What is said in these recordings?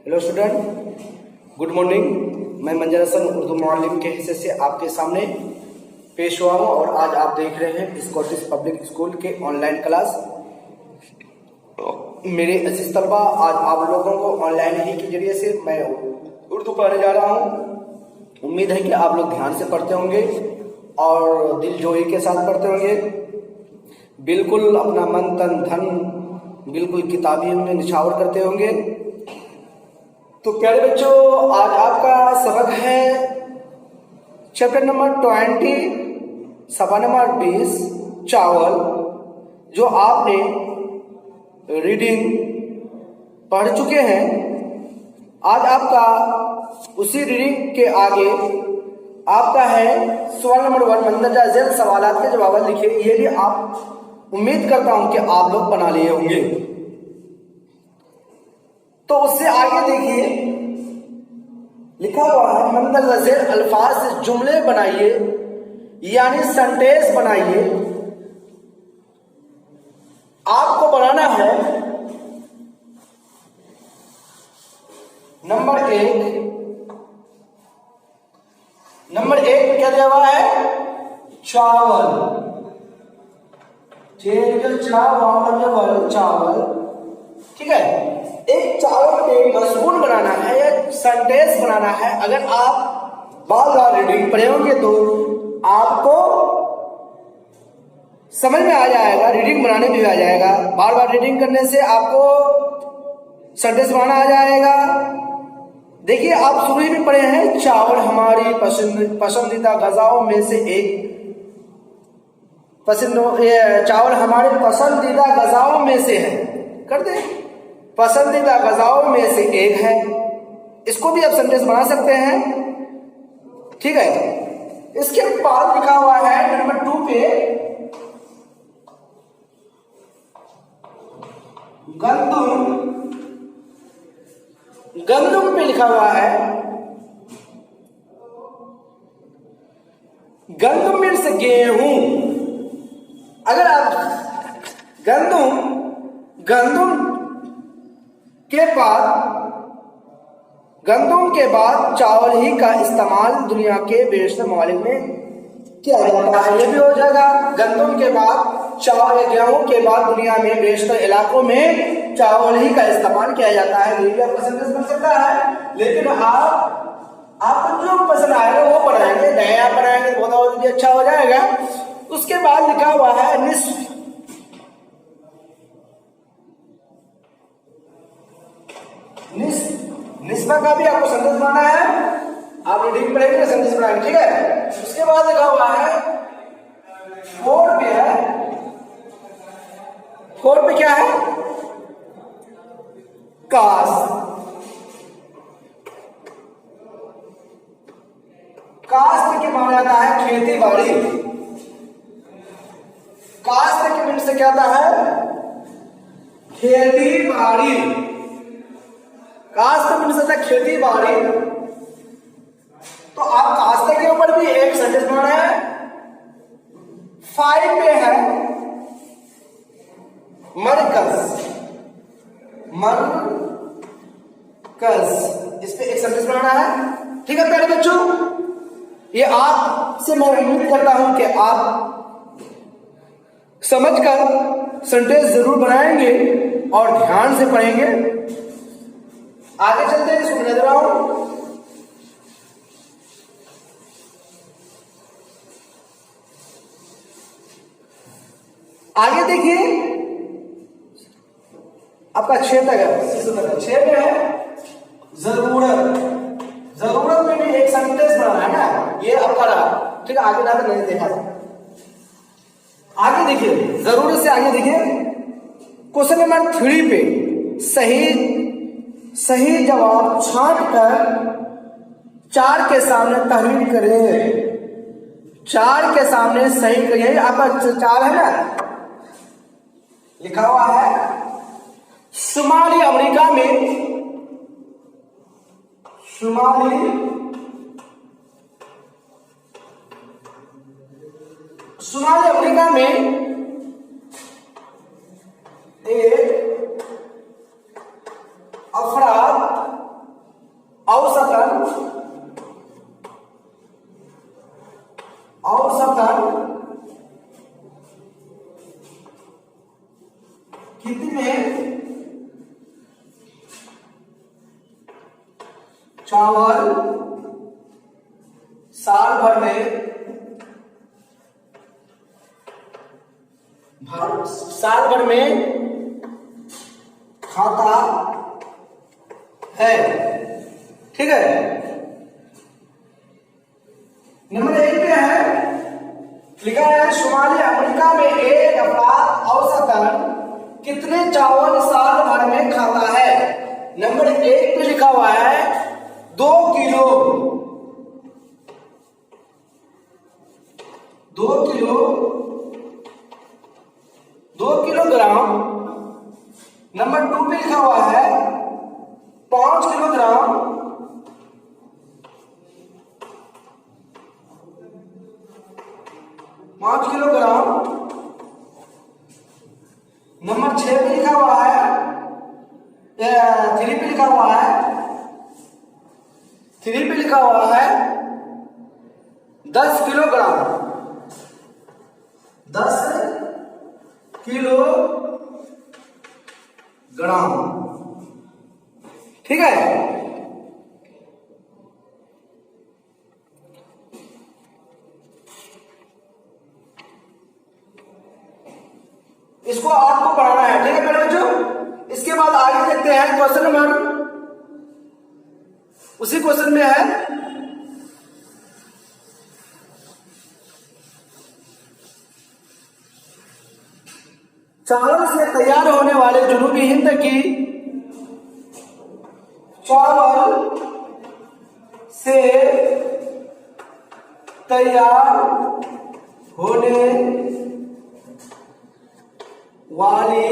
Hello student, good morning. मैं मंजर Hasan Urdu Muallem के हिस्से से आपके सामने पेश हुआ हूँ और आज आप देख रहे हैं स्कॉटिश पब्लिक स्कूल के ऑनलाइन क्लास। मेरे अजीज तलबा, आज आप लोगों को ऑनलाइन ही के जरिए से मैं उर्दू पढ़ने जा रहा हूँ। उम्मीद है कि आप लोग ध्यान से पढ़ते होंगे और दिलजोई के साथ पढ़ते होंगे। बिल्कुल अपना मन तन धन बिल्कुल किताबी में निछावर करते होंगे। तो प्यारे बच्चों, आज आपका सबक है चैप्टर नंबर 20, सफा नंबर 20 चावल, जो आपने रीडिंग पढ़ चुके हैं। आज आपका उसी रीडिंग के आगे आपका है सवाल नंबर 1, मंदरजा झेल सवालात के जवाब लिखे। ये भी आप उम्मीद करता हूं कि आप लोग बना लिए होंगे। तो उससे आगे देखिए, लिखा हुआ है मंदरजा झेल अल्फाज से जुमले बनाइए, यानी सेंटेंस बनाइए। आपको बनाना है नंबर 1। नंबर 1 में क्या दिया हुआ है? चावल। चावल, ठीक है। एक चावल पे मजमून बनाना है या सेंटेंस बनाना है। अगर आप बार बार रीडिंग पढ़े होंगे तो आपको समझ में आ जाएगा, रीडिंग बनाने भी आ जाएगा। बार बार रीडिंग करने से आपको सेंटेंस बनाना आ जाएगा। देखिए, आप शुरू में पढ़े हैं चावल हमारी पसंदीदा गजाओं में से एक। चावल हमारे पसंदीदा गजाओं में से है, कर दे, पसंदीदा गजाओं में से एक है। इसको भी आप सेंटेंस बना सकते हैं, ठीक है। इसके बाद लिखा हुआ है नंबर 2 पे गंदुम। गंदुम पे लिखा हुआ है गंदुम मीन्स गेहूं। अगर आप गंदुम के बाद चावल ही का इस्तेमाल दुनिया के बेशतर ममालिक में किया जाता है। ये भी हो जाएगा, गंदुम के बाद चावल, गेहूं के बाद दुनिया में बेशतर इलाकों में चावल ही का इस्तेमाल किया जाता है। ये भी आपका सेंटेंस बन सकता है, लेकिन आपको जो पसंद आएगा वो बनाएंगे। नया बनाएंगे तो बहुत भी अच्छा हो जाएगा। उसके बाद लिखा हुआ है निस्फ। निस्बा का भी आपको सेंटेंस बनाना है। आप रीडिंग पढ़ेंगे, सेंटेंस बनाएंगे, ठीक है। उसके बाद लिखा हुआ है 4 पे है। 4 पे क्या है? कास। कास्ट के माना जाता है खेती बाड़ी। कास्ट के मीन से क्या आता है? खेती बाड़ी। कास्ट मीन से खेती बाड़ी। तो आप कास्ट के ऊपर भी एक सेंटेंस बनाना है। 5 पे है मरकज। इस पे एक सेंटेंस बनाना है, ठीक है प्यारे बच्चों। ये आपसे मैं उम्मीद करता हूं कि आप समझकर सेंटेंस जरूर बनाएंगे और ध्यान से पढ़ेंगे। आगे चलते हैं, इसको नजर आओ। आगे देखिए, आपका 6 तक है। 6 में है जरूरत। जरूरत में भी एक सेंटेंस बनाना है ना, ये आपका रहा, ठीक है। आगे जाकर नहीं देखा। आगे देखिए, जरूरत से आगे देखिए, क्वेश्चन नंबर 3 पे सही जवाब छांट कर 4 के सामने तहरीर करें। 4 के सामने सही करिए। आपका 4 है ना, लिखा हुआ है शुमाली अमेरिका में एक अफराद चावल साल भर में खाता है। ठीक है, नंबर 1 पे है, लिखा है शुमाली अमेरिका में एक अफराद औसतन कितने चावल साल भर में खाता है। नंबर 1 पे लिखा हुआ है 2 किलो, 2 किलोग्राम। नंबर 2 पे लिखा हुआ है 5 किलोग्राम। नंबर 6 पे लिखा हुआ है 3 पे लिखा हुआ है 10 किलोग्राम। 10 किलोग्राम। ठीक है, इसको आपको पढ़ाना है। ठीक है मेरे बच्चों, इसके बाद आगे देखते हैं क्वेश्चन नंबर, उसी क्वेश्चन में है चावल से तैयार होने वाले जुनूबी हिंद की चावल से तैयार होने वाली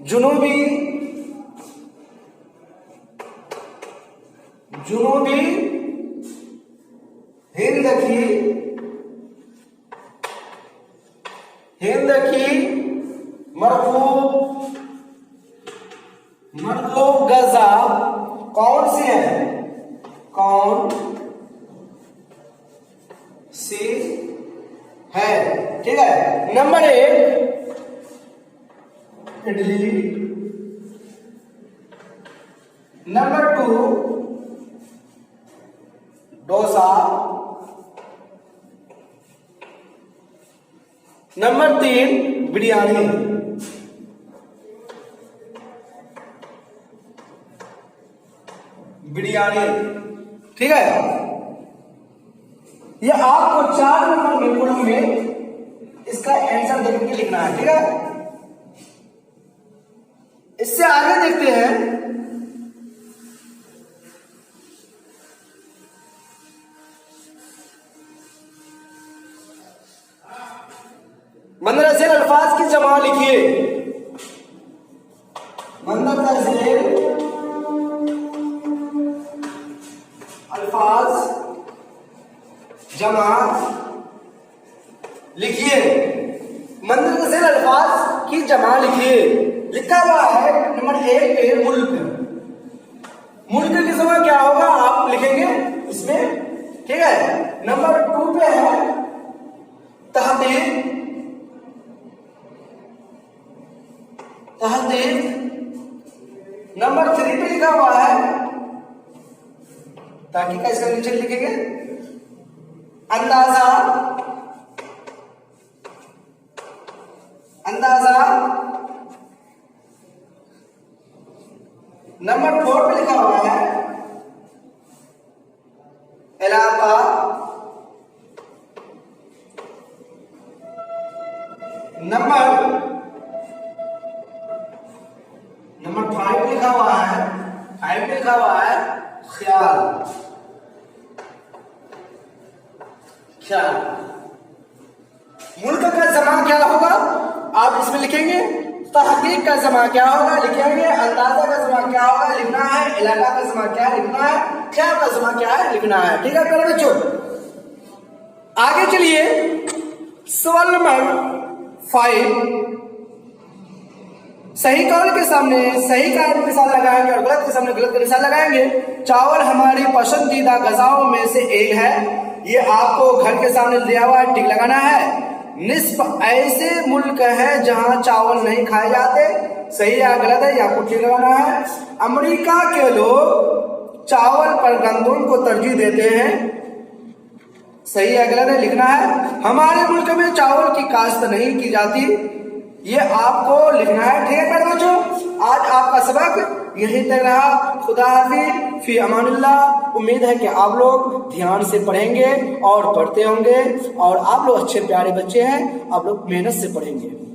जुनूबी हिंद की मरकूब गज़ा कौन सी है। ठीक है, number 1 idli, number 2 dosa, number 3 biryani. ठीक है, ये आपको 4 नंबर में पूर्ण में इसका आंसर देख के लिखना है। ठीक है, इससे आगे देखते हैं मंदरसेल अल्फाज की जमा लिखिए। मंदरसेल अल्फाज जमा लिखिए। मंदरसेल अल्फाज की जमा लिखिए। लिखा हुआ है नंबर 1 पे मुल्क की जमा क्या होगा आप लिखेंगे इसमें। ठीक है, नंबर 2 पे है तहदीद, नंबर 3 पे लिखा हुआ है ताकि का इसका नीचे लिखेंगे अंदाजा, नंबर 4 पे लिखा हुआ है इलाका, नंबर 5 पे लिखा हुआ है ख्याल। मुल्क का जमा क्या होगा आप इसमें लिखेंगे। तहकीक का जमा क्या होगा लिखेंगे। अंदाजा का जमा क्या होगा लिखना है। इलाका का जमा क्या लिखना है। क्या का जमा क्या है लिखना है। ठीक है प्यारे बच्चों, आगे चलिए सवाल नंबर 5। सही कौल के सामने सही का निशान लगाएंगे और गलत के सामने गलत का निशान लगाएंगे। चावल हमारी पसंदीदा गजाओं में से एक है। ये आपको घर के सामने दिया हुआ है, टिक लगाना है। निस्फ ऐसे मुल्क हैं जहां चावल नहीं खाए जाते। सही या गलत है, या कुछ लगाना है। अमेरिका के लोग चावल पर गंदम को तरजीह देते हैं। सही या गलत है, लिखना है। हमारे मुल्क में चावल की काश्त नहीं की जाती, ये आपको लिखना है। ठीक है प्यारे बच्चों, आज आपका सबक यहीं तक रहा। खुदा हाफिज़, फी अमानिल्लाह। उम्मीद है कि आप लोग ध्यान से पढ़ेंगे और पढ़ते होंगे, और आप लोग अच्छे प्यारे बच्चे हैं, आप लोग मेहनत से पढ़ेंगे।